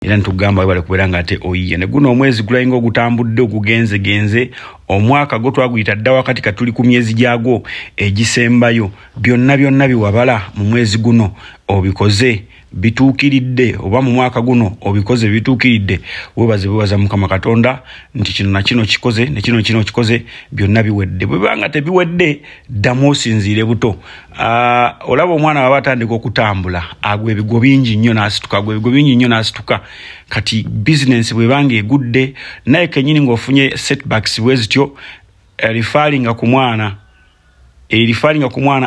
era ntugamba bale kubeera nga ate oyiye ne guno omwezi gulayinga ogutambudde ogugenze omwaka go twaguyita dda wakati katuli ku myezi gyagwo egisembayo byonna biwabala mu mwezi guno obikoze bituukiridde oba mu mwaka guno obikoze bituukiridde webaza Mukama Katonda nti kino na kino kikoze ne kino kikoze byonna biwedde bwe banga tebiwedde ddamu osinziire buto olaba omwana baba atandika okutambula agwa ebigo bingi nnyo n'asituka kati business bwe banga egudde naye kenyini ng'ofunye setbacks bwe zityo referringa ku mwana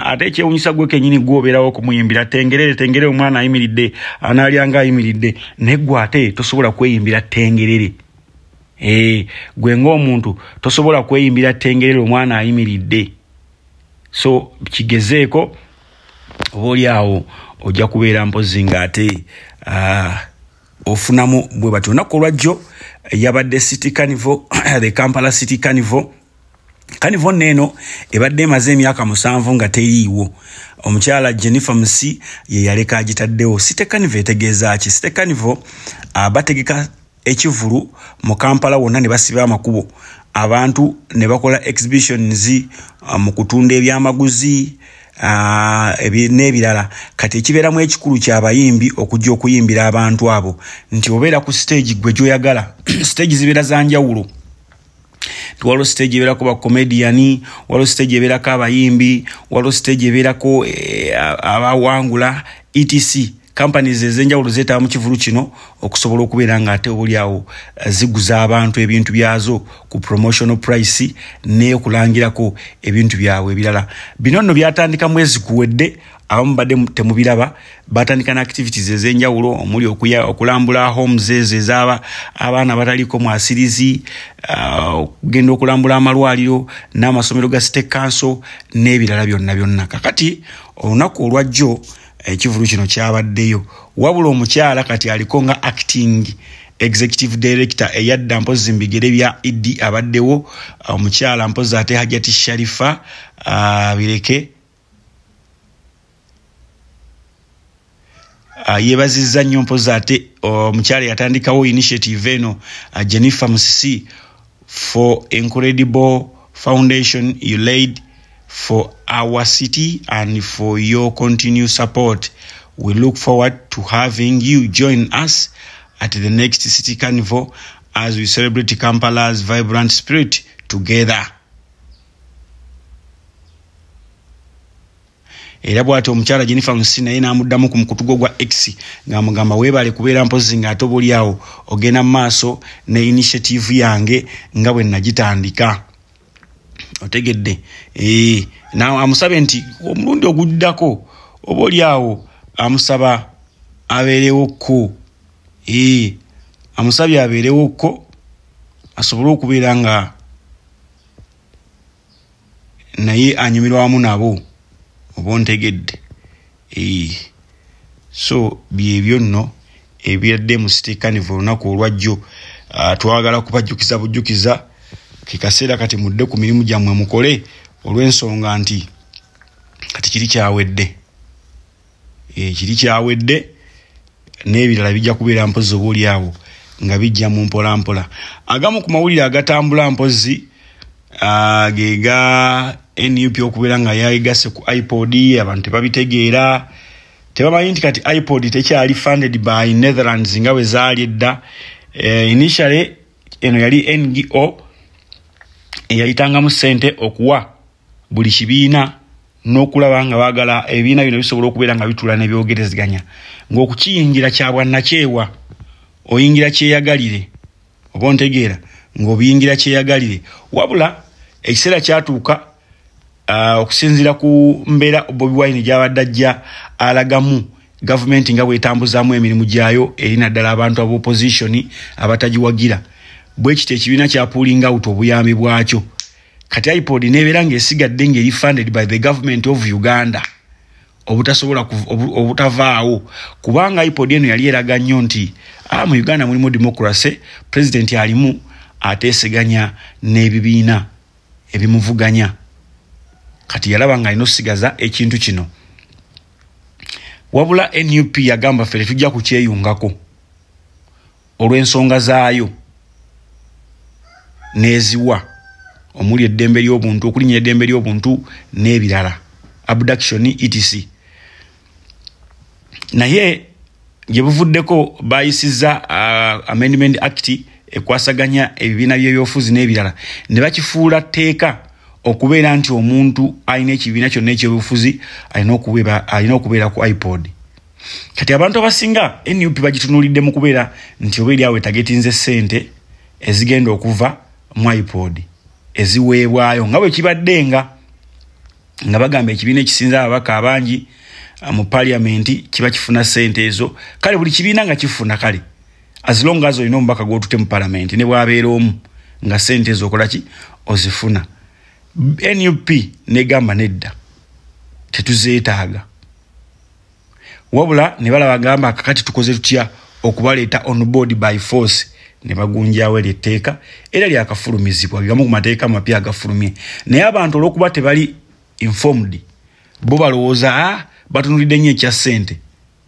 ate ekyewunyisa gwe kenyini gwobeerawo okumuyimbira tengerere omwana ayimiridde anaalyanga ayimiridde naye gwe ate tosobola kweyimbira tengerere gwe ng'omuntu tosobola kweyimbira tengerere omwana ayimiridde so kigezeeko oba oli awo ojja kubeera mpozi ng'ate ofunamu bwe bati olunaku olwajjo yabadde City Carnival the Kampala City Carnival neeno ebadde emaze emyaka 7 nga teriiwo omukyala Jennifer Musi ye yaleka agitaddewo City Carnival etegeeza ki City Carnival bategeka ekivulu mu Kampala wonna ne basiba amakubo abantu ne bakola exhibitions mu kutunda ebyamaguzi n'ebirala kati ekibeeramu ekikulu ky'abayimbi okujja okuyimbira abantu abo nti obeera ku stage gwe gyoyagala stage zibeera za njawulo waliwo stage ebeerako bakomediani waliwo stage ebeerako abayimbi waliwo stage ebeerako abawangula etc companies ezenjawulo zeetaba mu kivulu kino okusobola okubeera nga ate oli awo ziguza abantu ebintu byazo ku promotional price n'okulangirako ebintu byabwe ebirala bino nno byatandika mwezi guwedde abamu badde temubiraba batandika na activities ezenjawulo omuli okulambula homes ezaba abaana bataliko mwasirizi okugenda okulambula amalwaliro n'amasomero ga State Council n'ebirala byonna kakati olunaku olwajjo ekivulu kino kyabaddeyo wabula omukyala kati aliko nga acting executive director eyadda mpozi mbigere bya Idi abaddewo omukyala mpozi ate Hajati Sharifa bireke yebazizza nnyo mpozi ate omukyala yatandikawo initiative eno Jennifer Musisi for incredible foundation you laid for our city and for your continued support. We look forward to having you join us at the next City Carnival as we celebrate Kampala's vibrant spirit together. Era bw'ati omukyala Jennifer Musi naye n'amuddamu ku mukutu gwa X ng'amugamba weebale kubeera mpozi ng'ate obuli awo ogenda mu maaso ne initiative yange nga bwe nagitandika. Otegedde nawe amusabe nti omulundi oguddako oba oli awo amusaba abeerewokko amusabye abeerewokko asobole okubeera nga naye anyumirwa wamu nabo oba ontegedde so byebyo nno ebiradde mu City Carnival olunaku olwajjo twagala kubajjukiza bujjukiza kikaseera kati mudde ku mirimu gyammwe mukole olw'ensonga nti kati kiri kyawedde n'ebirala bijja kubeera mpozi obaoli awo nga bijja mu mpolampola agamu ku mawulire agatambula mpozi gega NUP okubeera nga yayigase ku iPod abantu tebabitegeera tebamanyi nti kati iPod tekyali funded by Netherlands nga bwe zaali edda initially eno yali NGO eyayitangamu ssente okuwa buli kibiina n'okulaba nga baagala ebibiina bino bisobola okubeera nga bitula n'ebyogereziganya ng'okukiyingira kyabwannakyewa oyingira kyeyagalire oba ontegeera ng'obiyingira kyeyagalire wabula ekiseera kyatuuka okusinziira ku mbeera Bobi Wine gy'abadde ajja alagamu gavumenti nga bw'etambuzaamu emirimu gyayo eri naddala abantu ab'opposition abatagiwagira bwe kiti ekibiina kyapuulinga out obuyambi bwakyo kati iPod nebeera ng'esigadde ng'eri funded by the government of Uganda obutasobola obutavaawo kubanga iPod eno yali eraga nnyo nti mu Uganda mulimu democracy president alimu ateeseganya n'ebibiina ebimuvuganya kati yalaba nga alina osigaza ekintu kino wabula NUP yagamba ffe tujja kukyeyungako olw'ensonga zaayo neziwa omuli eddembe ly'obuntu okulinnya eddembe ly'obuntu n'ebirala abduction etc. naye gye buvuddeko bayisizza Amendment Act ekwasaganya ebibiina by'ebyobufuzi n'ebirala ne bakifuula tteeka okubeera nti omuntu alina ekibiina kyonna eky'ebyobufuzi alina okubeera ku iPod. Kati abantu abasinga NUP bagitunuulidde mu kubeera nti oba eri awo etagetinze ssente ezigenda okuva mu iPod eziweebwayo nga bwe kibadde nga bagamba ekibiina ekisinza ababaka abangi mu parliament kiba kifuna ssente ezo. Kale buli kibiina nga kifuna kale as long as olina omubaka gw'otute mu parliament ne bw'abeera omu nga ssente ezo okola ki ozifuna. NUP negamba nedda tetuzeetaaga wabula ne balaba gamba kakati tukoze tutya okubaleeta on board by force ne bagunjawo etteeka era lyakafulumizibwa bigamu ku mateeka amapya agafulumye. Naye abantu olw'okuba tebali informed bo balowooza batunulidde nnyo ekya ssente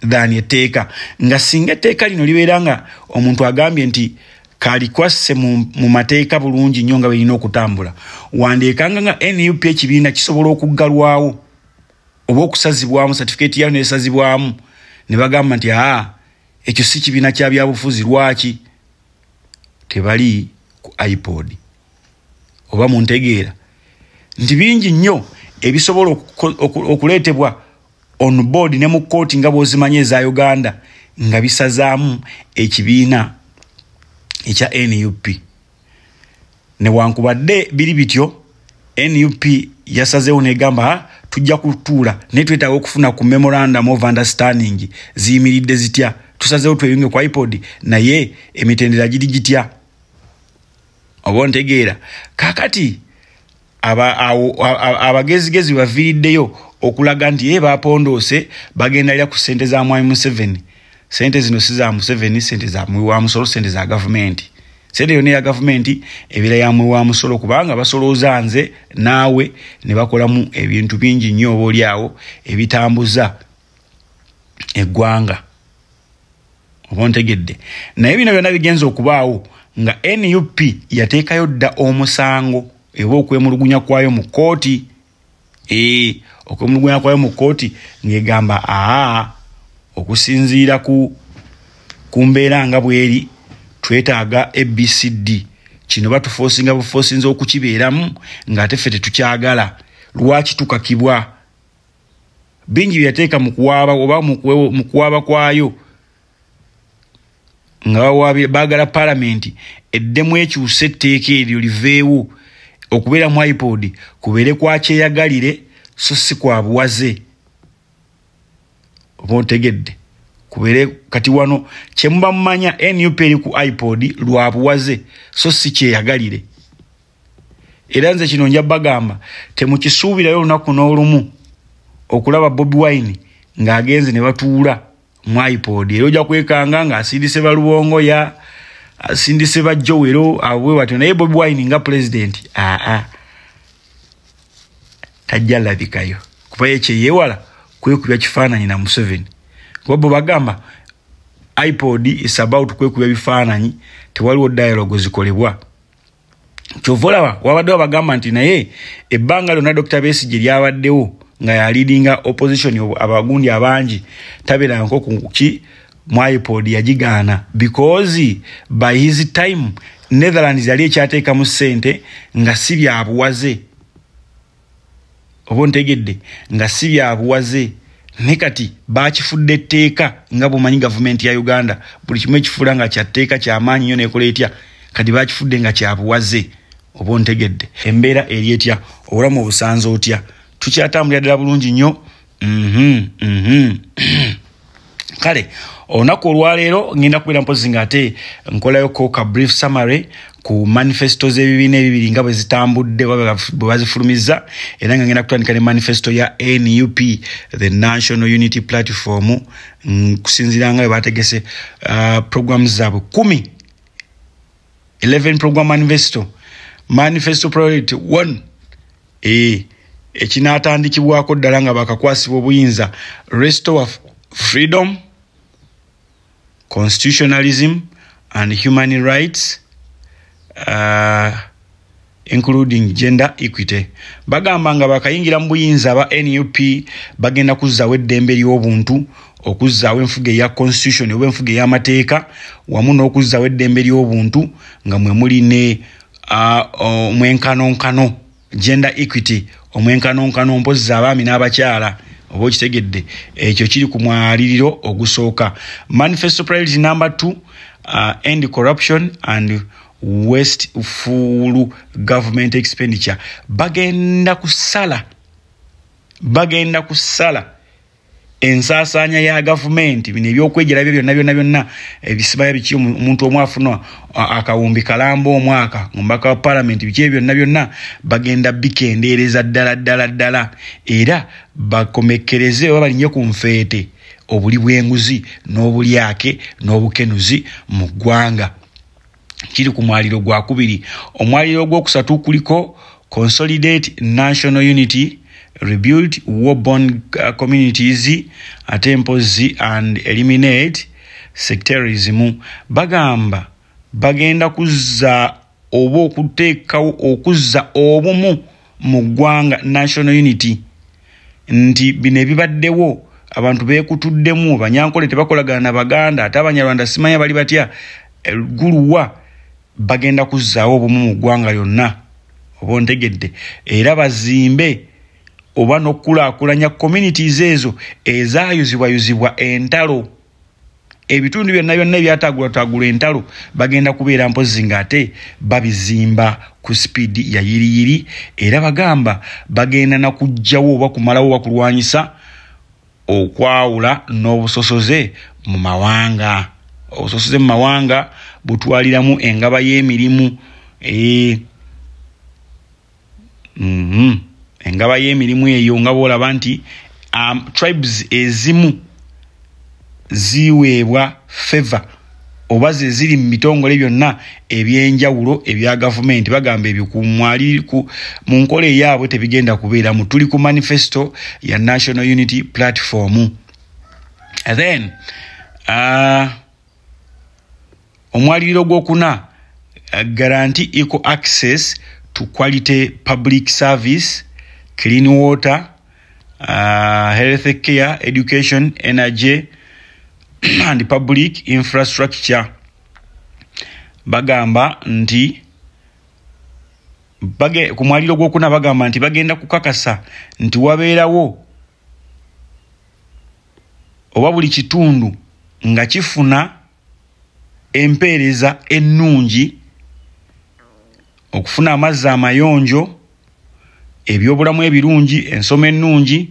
than etteeka nga singa etteeka lino libeera nga omuntu agambye nti kalikwase mu mateeka bulungi nnyo nga birina okutambula wandeekanga nga NUP ekibiina kisobola okuggalwawo oba okusazibwamu certificate yayo nesazibwamu ne bagamba nti ekyo si kibiina kya byabufuzi. Lwaki tebali ku iPod oba muntegeera nti bingi nnyo ebisobola okuleetebwa on board ne mu kooti nga bw'ozimanye eza Uganda nga bisazaamu ekibiina ekya NUP. Ne wankubadde biri bityo NUP yasazeewo negamba tujja kutuula ne twetaaga okufuna ku memorandum of understanding ziyimiridde zitya tusazeewo tweyunge ku iPod naye emitendera giri gitya oba ntegeera. Kakati abagezigezi baviiriddeyo okulaga nti bapondoose bagendalira ku ssente za Mwami Museveni. Ssente zino si za Museveni, ssente za mwi wa musolo, ssente za gavumenti. Ssente yonna ya gavumenti ebira ya mwi wa musolo kubanga basolooza nze naawe ne bakolamu ebintu bingi nnyo oba oli awo ebitambuza eggwanga oba ntegedde. Naye bino byonna bigenza okubaawo nga NUP yateekayo dda omusango eba okwemulugunya kwayo mu kooti. Okwemulugunya kwayo mu kooti ng'egamba okusinziira ku mbeera nga bweri twetaaga ABCD kino batuforcinga buforcinze okukibeeramu ng'ate ffe tetukyagala. Lwaki tukakibwa? Bingi byateeka mu kuwaaba oba mu kuwaaba kwayo nga baagala parliament eddemu ekyuse etteeka eryo liveewo okubeera mu iPod kubeere kwa kyeyagalire so si kwa buwaze oba otegedde kubeere kati wano kyemuba mumanya NUP eri ku iPod lwa buwaze so si kyeyagalire. Era nze kino nja bagamba temukisuubirayo olunaku n'olumu okulaba Bobi Wine ng'agenze ne batuula mu iPod era ojja kwekanga ng'asindise balubongo ya asindise bajjowero abwe batyo naye Bobi Wine nga president tajja labikayo kuba yekyeyewala kwekubya kifaananyi na Museveni. Kuba bo bagamba iPod is about kwekubya bifaananyi tewaliwo dialogue zikolebwa. Kyovolaba wabaddewo bagamba nti naye ebbanga lyonna Dr. Besigye lyabaddewo nga yalidinga opposition abagundi abangi tabeera nko kuki mu iPod yagigaana because by his time Netherlands yali ekyateeka mu ssente nga si byabuwaze oba ntegedde nga si byabuwaze ne kati baakifudde etteeka nga bumanyi gavumenti ya Uganda buli kimu ekifuula nga kyatteeka kyamaanyi nnyo nekola etya kati baakifudde nga kyabuwaze oba ntegedde. Embeera eri etya obulamu obusanze otya tukyatambulira ddala bulungi nnyo. Kale olunaku olwaleero ngenda kubeera mpozi ng'ate nkolayo ka brief summary ku manifesto z'ebibiina ebibiri nga bwe zitambudde bwe bazifulumizza era nga ngenda kutandika ne manifesto ya NUP the National Unity Platform kusinziira nga bwe bategese programs zaabwe 11 program manifesto priority 1 ekinaatandikibwako ddala nga bakakwasibwa obuyinza restore freedom, constitutionalism and human rights, including gender equity. Bagamba nga bakayingira mu buyinza aba NUP bagenda kuzzaawo eddembe ly'obuntu, okuzzaawo enfuga ya constitution oba enfuga y'amateeka, wamu n'okuzzaawo eddembe ly'obuntu nga mwe muli ne omwenkanonkano, gender equity, omwenkanonkano mpozza abaami n'abakyala. Oba okitegedde, ekyo kiri ku mwaliriro ogusooka. Manifesto priority number 2, end corruption and wasteful government expenditure. Bagenda kusala ensaasaanya ya gavumenti, bino ebyokwejera byonna ebisibaya biki omuntu omu afuna akawumbi kalamba omwaka omubaka wa parliament, biki byonna bagenda bikendeereza ddala era bakomekereze oba balinye ku nfeete obuli bw'enguzi n'obulyake n'obukenuzi mu ggwanga. Kiri ku mwaliro gwa kubiri. Omwaliro gw'okusatu kuliko consolidate national unity, rebuild war-born communities, attempozi and eliminate sectarism. Bagamba bagenda kuzza oba okuteekawo okuzza obumu mu ggwanga, national unity, nti bino ebibaddewo abantu beekutuddemu, Banyankole tebakolagana na Baganda, ate Abanyarwanda simanya bali batya guluwa. Bagenda kuzzaawo obumu mu ggwanga lyonna, oba ontegedde, era bazimbe oba n'okulaakulanya communities ezo ezaayuzibwayuzibwa entalo. Ebitundu byonna ebyatagulwatagulwa entalo bagenda kubeera mpozi ng'ate babizimba ku speed ya yiriyiri, era bagamba bagenda na kuggyawo oba kumalawo oba kulwanyisa okwawula n'obusosoze mu mawanga. Obusosoze mu mawanga butwaliramu engaba y'emirimu, engaba y'emirimu eyo nga bw'olaba nti tribes ezimu ziweebwa favor oba ze ziri mu bitongole byonna ebyenjawulo ebya gavumenti. Bagamba ebyo mu nkola eyaabwe tebigenda kubeeramu. Tuli ku manifesto ya National Unity Platform. And then omwaliriro gw'okuna, guarantee equal access to quality public service, clean water, health care, education, energy and public infrastructure. Bagamba nti ku mwaliro gw'okuna bagamba nti bagenda kukakasa nti wabeerawo oba buli kitundu nga kifuna empeereza ennungi, okufuna amazzi amayonjo, ebyobulamu ebirungi, ensoma ennungi,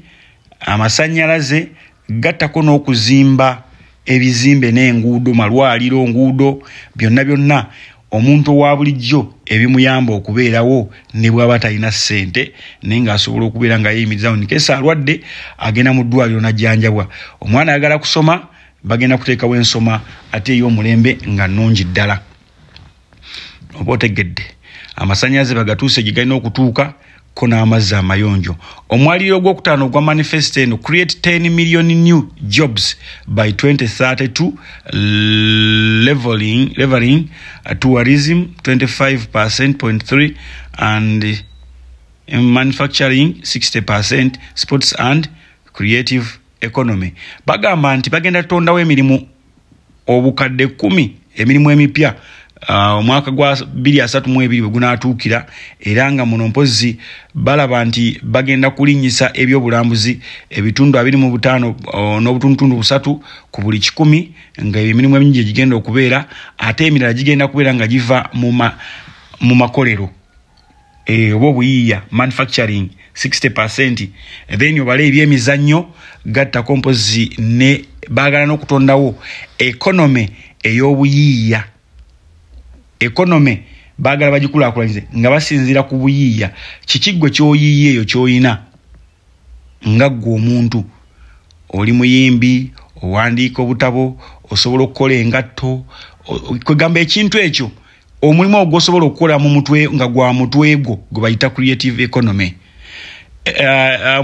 amasannyalaze, gattako n'okuzimba ebizimbe n'enguudo, malwaliro, nguudo, byonna omuntu owa bulijjo ebimuyamba okubeerawo ne bw'aba talina ssente naye ng'asobola okubeera nga yeeyimirizawo nkesa alwadde agenda mu ddwaliro n'ajjanjabwa. Omwana ayagala kusoma, bagenda kuteekawo ensoma ate ey'omulembe nga nnungi ddala. Oba otegedde, amasannyalaze bagatuuse gye galina okutuuka ko n'amazzi amayonjo. Omwaliro gw'okutaano gwa manifesto eno, create 10 million new jobs by 2032, leveling tourism 25.3% and manufacturing 60%, sports and creative economy. Bagamba nti bagenda tondawo emirimu obukadde 10 emirimu emipya omwaka gwa 2032 bwe gunaatuukira, era nga muno mpozi balaba nti bagenda kulinnyisa ebyobulambuzi ebitundu 25 n'obutundutundu 3 ku buli 100, nga emirimu emingi gigenda okubeera, ate emirala gigenda kubeera nga giva mu makolero oba obuyiiya, manufacturing 60%. Then obale ebyemizannyo gattako mpozi ne baagala n'okutondawo economy ey'obuyiiya. Economy baagala bagikulaakulanyize nga basinziira ku buyiiya. Kikigwe ky'oyiiya eyo ky'olina nga ggwe omuntu, oli muyimbi, owandiika obutabo, osobola okukola engatto, kwegamba ekintu ekyo omulimu ogwosobola okukola mu mutwe nga gwa mutwe gwo gwe bayita creative economy.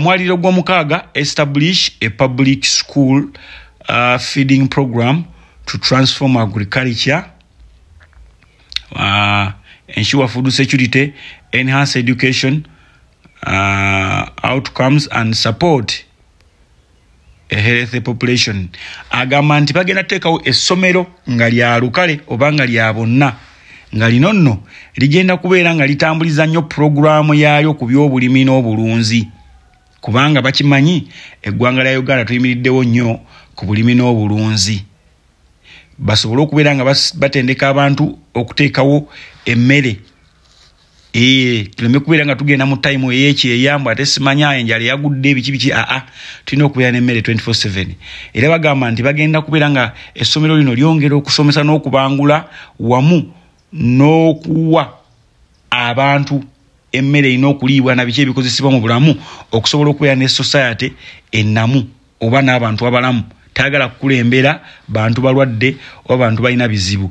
Mwaliro gw'omukaaga, establish a public school feeding program to transform agriculture ensure food security, enhance education outcomes and support a healthy population. Agamba nti bagenda teekawo essomero nga lya lukale oba nga lya bonna nga lino nno ligenda kubeera nga litambuliza nnyo pulogulaamu yaalyo ku by'obulimi n'obulunzi, kubanga bakimanyi eggwanga lya Uganda tuyimiriddewo nnyo ku bulimi n'obulunzi. Basobole okubeera nga batendeka abantu okuteekawo emmere. Tuleme kubeera nga tugenda mu time ey'ekyeyambu ate simanya enjala yagudde biki tulina okubeera n'emmere 24/7. Era bagamba nti bagenda kubeera nga essomero lino lyongera okusomesa n'okubangula wamu n'okuwa abantu emmere erina okuliibwa na biki ebikozesebwa mu bulamu okusobola okubeera ne society ennamu oba n'abantu abalamu. Tayagala kukulembera bantu balwadde oba bantu balina bizibu.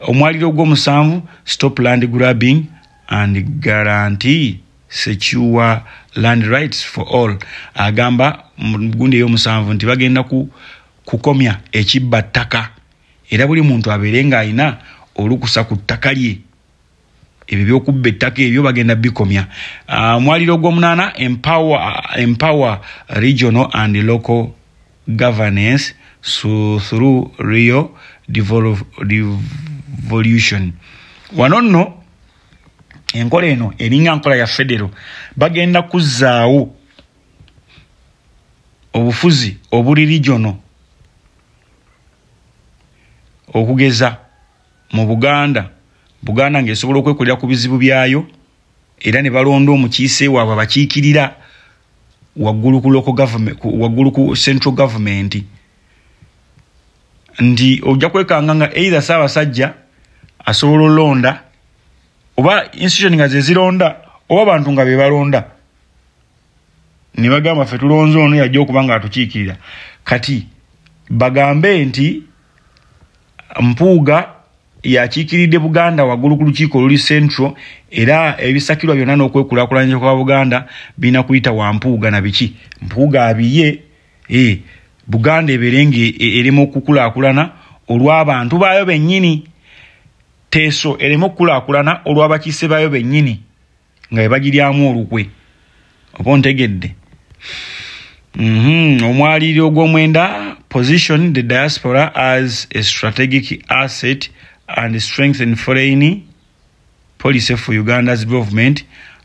Omwaliro gw'omusanvu, stop land grabbing and guarantee secure land rights for all. Agamba mu gundi ey'omusanvu nti bagenda kukomya ekibba ttaka era buli muntu abeere ng'alina olukusa ku ttaka lye. Ebyo by'okubba ettaka ebyo bagenda bikomya. Omwaliro gw'omunaana, empower regional and local governance through real devolution. Wano nno enkola eno eringa nkola ya federal, bagenda kuzzaawo obufuzi obuli regional okugeza mu Buganda ng'esobola okwekolera ku bizibu byayo era ne balonda omukiise waabwe abakiikirira waggulu ku local government, waggulu ku central government. Ndi ojja kwekanga nga either Ssaabasajja asobola olonda oba institution nga ze zironda oba bantu nga be balonda. Ne bagamba ffe tulonze ono yajja okuba nga atukiikirira. Kati bagambe nti Mpuuga yakiikiridde Buganda waggulu ku lukiiko oluli central era ebisakirwa byonna n'okwekulaakulanya kwa Buganda bina kuyita wa Mpuuga na biki. Mpuuga abiye Buganda ebeerenge erema okukulaakulana olw'abantu baayo bennyini. Teeso erema okukulaakulana olw'abakiise baayo bennyini nga ebagiryamu olukwe. Oba ontegedde? Omwaliro gw'omwenda, position the diaspora as a strategic asset and strengthen foreign policy for Uganda's development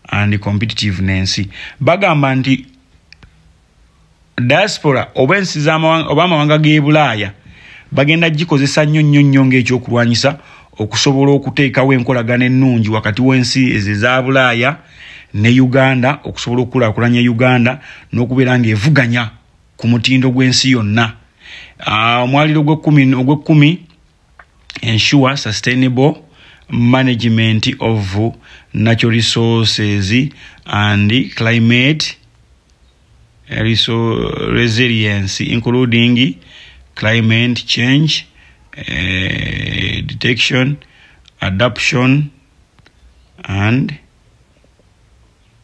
and competitiveness. Bagamba nti diaspora oba ensi oba amawanga g'e Bulaaya bagenda gikozesa nnyo ng'ekyokulwanyisa okusobola okuteekawo enkolagana ennungi wakati w'ensi ezo eza Bulaaya ne Uganda okusobola okukulaakulanya Uganda n'okubeera ng'evuganya ku mutindo gw'ensi yonna. Omwaliro ogw'ekkumi, ensure sustainable management of natural resources and climate resilience, including climate change detection, adaptation and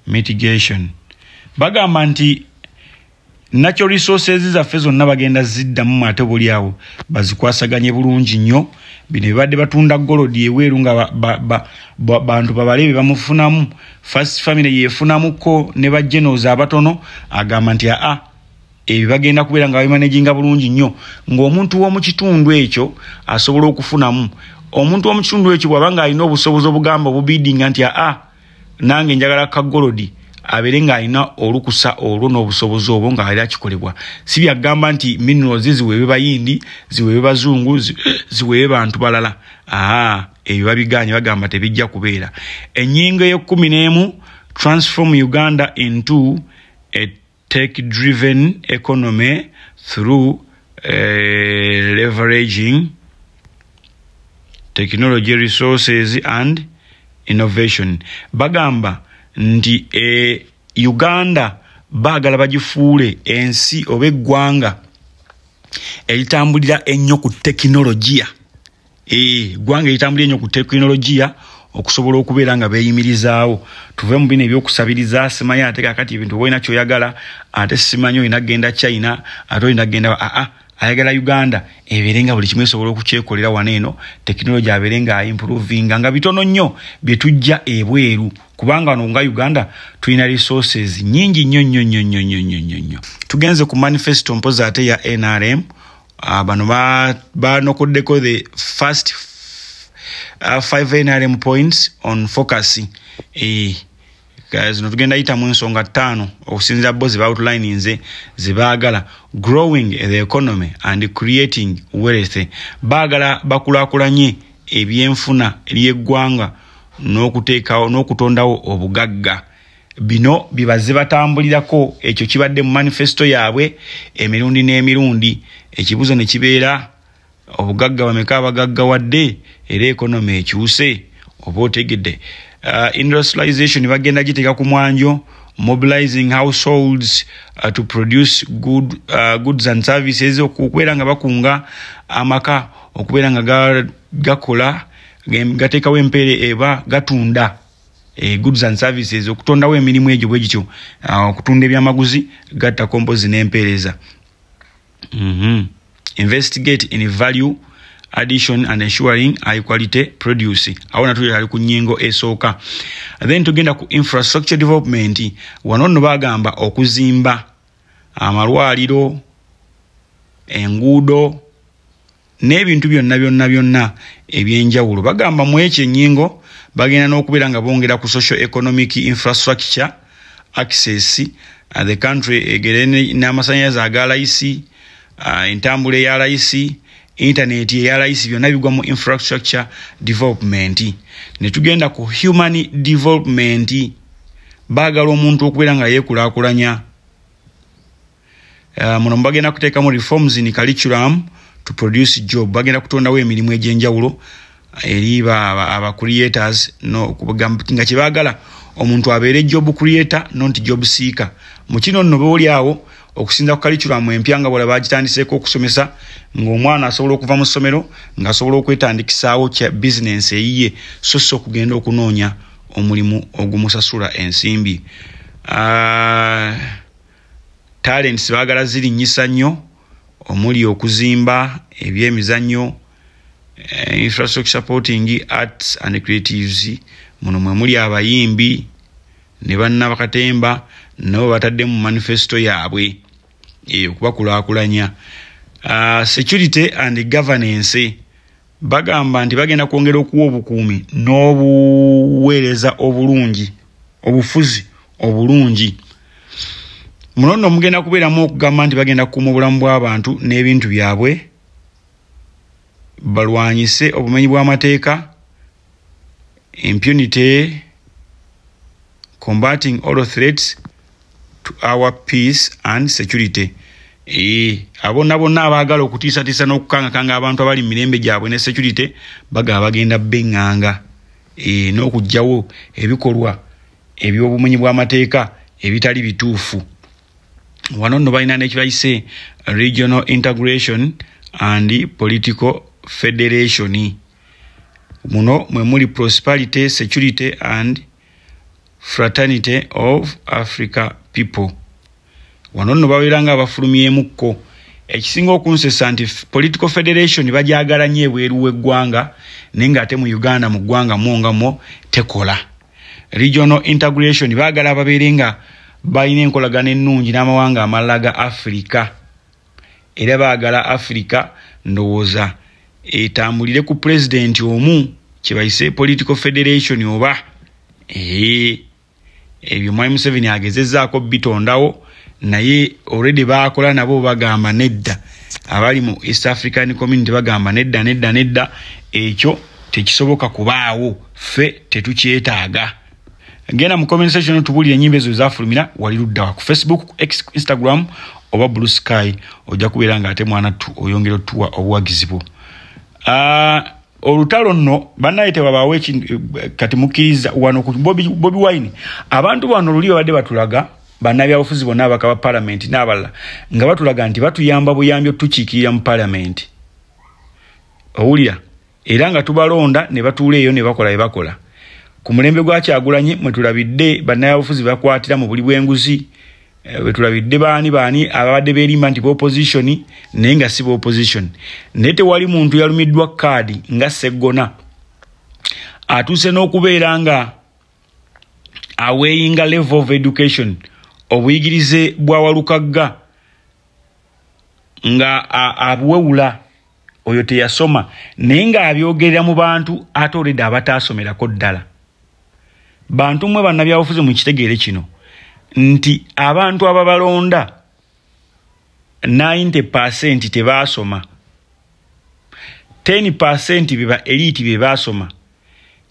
mitigation. Bagamba nti natural resources zaffe zonna bagenda ziddamu ate buli awo bazikwasaganye bulungi nnyo. Bino badde batunda golodi eweeru nga bantu babaleebe bamufunamu, first family yeefunamuko ne bajjenoza abatono. Agamba nti ebyo bagenda kubeera nga babimanaginga bulungi nnyo ng'omuntu w'omu kitundu ekyo asobola okufunamu. Omuntu w'omu kitundu ekyo bw'aba ng'alina obusobozi obugamba obubidinga nti nange njagala kagolodi, abeere ng'alina olukusa olwo n'obusobozi obwo ng'ali akikolebwa. Si byagamba nti minerals ziweebe bayindi, ziweebe bazungu, ziweebe bantu balala. Ebyo babiganye, bagamba tebijja kubeera. Ennyingo ey'e11, transform Uganda into a tech-driven economy through leveraging technology, resources and innovation. Bagamba nti Uganda baagala bagifuule ensi oba eggwanga eritambulira ennyo ku tekinologiya. Eggwanga eritambulira ennyo ku tekinologiya okusobola okubeera nga beeyimirizaawo. Tuve mu bino ebyokusabiriza, simanyi ate kakati ebintu olina kyoyagala ate simanyi olina kgenda China ate olina kgenda ayagala Uganda eberenga buli kimwe sobola okukyekolera waneeno technology aberenga improving nga bitono nnyo byetujja ebweru kubanga nga Uganda tulina resources nyingi nnyo. Tugenze ku manifesto mpoza ate ya NRM bano banokoddeko the first 5 NRM points on focus guys no tugenda ita mu nsonga 5 okusinza bozi ba outline nze zibagala growing the economy and creating wealth bagala bakulakulanye ebyenfuna ery'eggwanga n'okuteekawo n'okutondawo obugagga bino bibaze batambulirako ekyo kibadde mu manifesto yaabwe emirundi n'emirundi ekibuzo ne kibeera obugagga bameka abagagga wadde era economy ekyuse oba otegedde industrialization bagenda giteka ku mwanjo mobilizing households to produce goods and services okubeera nga bakunga amaka okubeera nga gakola gateekawo empeere eba gatunda goods and services okutondawo emirimu egyo bwe gityo okutunda ebyamaguzi gatta kompozi n'empeereza investigate in value addition and ensuring high quality produce awona tuyali ku nyingo esooka then tugenda ku infrastructure development wano nno bagamba okuzimba amalwaliro enguudo n'ebintu byonna ebyenjawulo bagamba mu ekyo ennyingo bagenda n'okubeera nga bongera ku social economic infrastructure access the country egere n'amasannyalaze aga layisi entambula eya layisi internet ya layisi byonna bigwa mu infrastructure development ne tugenda ku human development bagala omuntu okubeera nga yeekulaakulanya muno bagenda kuteekamu reforms in curriculum to produce job bagenda kutondawo emirimu egy'enjawulo eri aba creators no nga kyebagala omuntu abeere job creator not job seeker mu kino nno booli awo okusinza ku curriculum empya nga bwala bagitandiseeko okusomesa ng'omwana asobola okuva mu ssomero ng'asobola okwetandikisaawo kya business eyiye so okugenda okunoonya omulimu ogumusasula ensimbi talents baagala zirinnyisa nnyo omuli okuzimba ebyemizannyo infrastructure supporting arts and creatives muno mwe muli abayimbi ne bannabakatemba nabo batadde mu manifesto yaabwe okubakulaakulanya security and governance bagamba nti bagenda kwongera okuwa obukuumi n'obuweereza obulungi obufuzi obulungi muno nno mugenda kubeeramu okugamba nti bagenda kukuuma obulamu bw'abantu n'ebintu byabwe balwanyise obumenyi bw'amateeka impunity combating all threats to our peace and security abonna bonna abaagala okutiisatiisa n'okukangakanga abantu abali mu mirembe gyabwe ne security bagenda benganga n'okugyawo ebikolwa eby'obumenyi bw'amateeka ebitali bituufu wano nno balina n'ekibayise regional integration and political federation muno mwe muli prosperity security and fraternity of Africa people wano nno babeera nga abafulumyemukko ekisinga okunsesa nti political federation bajagala nnyo ebweru w'eggwanga naye ng'ate mu Uganda mu ggwanga mwongamo tekola regional integration baagala babeere nga balina enkolagana ennungi n'amawanga amalala ga Africa era baagala Africa ndowooza etambulire ku president omu kyebayise political federation oba ebyo Mwai Museveni agezezzaako bitondawo naye already baakola nabo bagamba nedda abali mu East African Community bagamba nedda ekyo tekisoboka kubaawo ffe tetukyetaaga genda mu comment section tubulire ennyimba ezo zafulumira wali luddawa ku Facebook ku Instagram oba Blue Sky ojja kubeera nga ate mwana oyongera otuwa obuwagizi bwo olutalo nno bannayite babaawe kati mukkiriza wano ku Bobi Wine abantu bano luli babadde batulaga bannabyabufuzi bonna abaka ba parliament n'abalala nga batulaga nti batuyamba buyambi otukiikirira mu parliament owulira era nga tubalonda ne batuula eyo ne bakola bye bakola ku mulembe gwa Kyagulanyi mwe tulabidde bannabyabufuzi bakwatira mu buli bw'enguzi wetulabidde baani ababadde beerimba nti opposition naye nga si opposition. Naye tewali muntu yalumiddwa kaadi nga Sseggona atuuse n'okubeera nga aweyinga level of education obuyigirize bwa walukagga nga abuwewula oyo teyasoma naye nga abyogerera mu bantu ate oleda abataasomerako ddala. Bantu mwe bannabyabufuzi mu kitegeere kino nti abantu ababalonda 90% tebaasoma, 10% beba elite bebaasoma,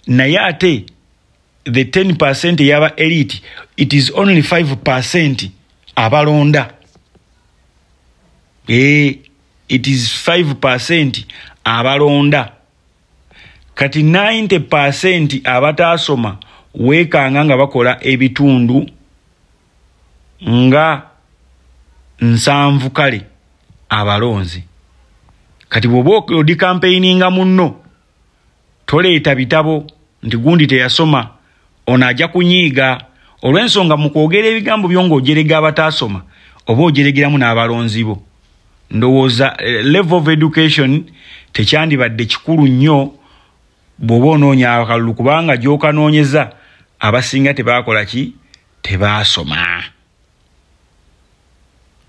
naye ate the 10% yaba elite, it is only 5% abalonda. It is 5% abalonda. Kati 90% abataasoma weekanga nga bakola ebitundu nga 7 kale abalonzi. Kati bwoba odi campaigninga munno toleeta bitabo nti gundi teyasoma ono ajja kunyiiga olw'ensonga mu kwogera ebigambo byo ng'ojerega abataasoma oba ojeregeramu n'abalonzi bo. Ndowooza level of education tekyandibadde kikulu nnyo bw'oba onoonya akalulu kubanga gy'okanoonyeza abasinga tebaakola ki? Tebaasoma.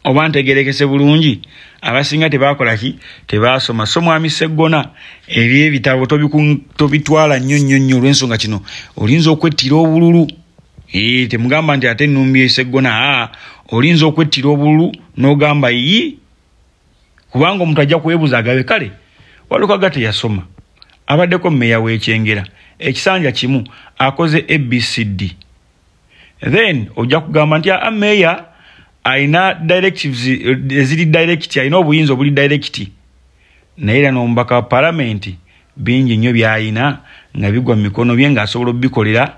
Oba ntegerekese bulungi, abasinga tebaakola ki? Tebaasoma. So mwami Sseggona eby'ebitabo tobitwala nnyo olw'ensonga kino olinza okwettira obululu. Temugamba nti ate ennumbi Sseggona, olinza okwettira obululu n'ogamba kubanga omuntu ajja kwebuuza agabe kale Walukagga teyasoma, abaddeko mmeeya w'Ekyengera, ekisanja kimu akoze ABCD. Then ojja kugamba nti mmeeya ayina directives eziri direct, ayina obuyinza obuli direct, naye era n'omubaka wa parliament bingi nnyo by'ayina nga bigwa mu mikono bye ng'asobola obikolera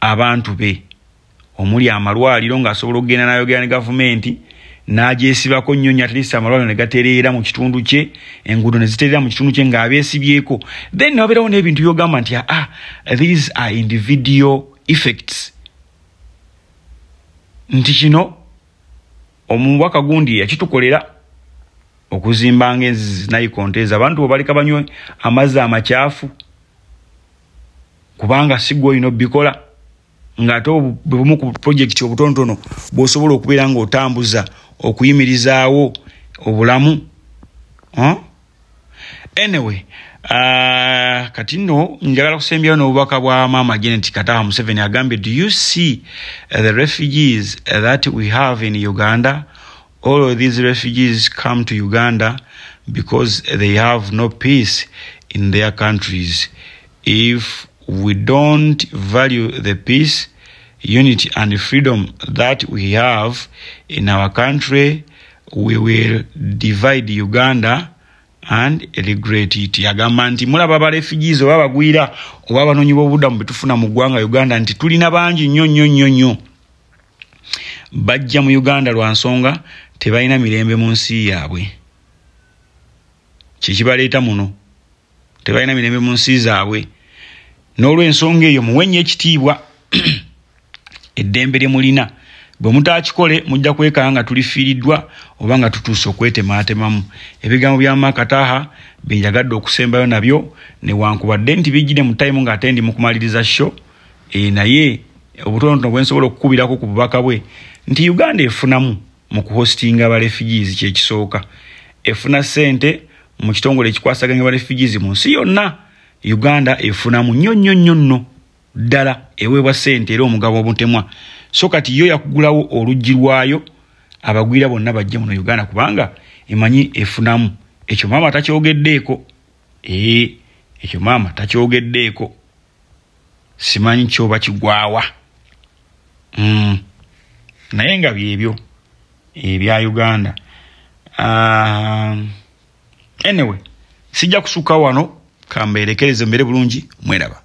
abantu be, omuli amalwaliro ng'asobola okugenda n'ayogera ne gavumenti n'agyesibako nnyo at least amalwaliro ne gatereera mu kitundu kye, enguudo ne zitereera mu kitundu kye ng'abeesibyeko. Then wabeerawo n'ebintu by'ogamba nti these are individual effects. Nti kino omubaka gundi yakitukolera okuzimbanga enzinayikonteeza abantu bobaleka banywe amazzi amakyafu kubanga sigwe olina obikola ng'ate bumu ku projekiti obutonotono bw'osobola okubeera ng'otambuza okuyimirizaawo obulamu. Anyway, kati nno njagala kusembyayo n'obubaka bwa Maama Janet Kataha Museveni agambye, do you see the refugees that we have in Uganda? All of these refugees come to Uganda because they have no peace in their countries. If we don't value the peace, unity and freedom that we have in our country, we will divide Uganda and regret it. Yagamba nti mulaba ba refugees oba bagwira oba abanoonyi b'obubudamu betufuna mu ggwanga Uganda nti tulina bangi nnyo bajja mu Uganda lwa nsonga tebalina mirembe mu nsi yaabwe. Kikibaleeta muno, tebalina mirembe mu nsi zaabwe. N'olw'ensonga eyo muwenye ekitiibwa eddembe lye mulina. Bwe mutaakikole mujja kwekanga nga tulifiiriddwa oba nga tutuuse okwetematemamu. Ebigambo bya Maama Kataha byenjagadde okusembayo nabyo newankubadde nti bijjire mu time ng'ate ndi mu kumaliriza show, naye obutonotono bwe nsobola okukubirako ku bubaka bwe nti Uganda efunamu mu kuhostinga aba refugees kyekisooka. Efuna ssente mu kitongole ekikwasaganya aba refugees mu nsi yonna. Uganda efunamu nnyo nno ddala, eweebwa ssente era omugabo obutemwa. So kati yo yakugulawo oluggi lwayo abagwira bonna bajje muno Uganda kubanga emanyi efunamu. Ekyo maama takyogeddeeko. Ekyo maama takyogeddeeko. Simanyi kyoba kigwawa. Naye nga byebyo ebya Uganda. Anyway, sijja kusuka wano kambeerekereze mbere bulungi mweraba.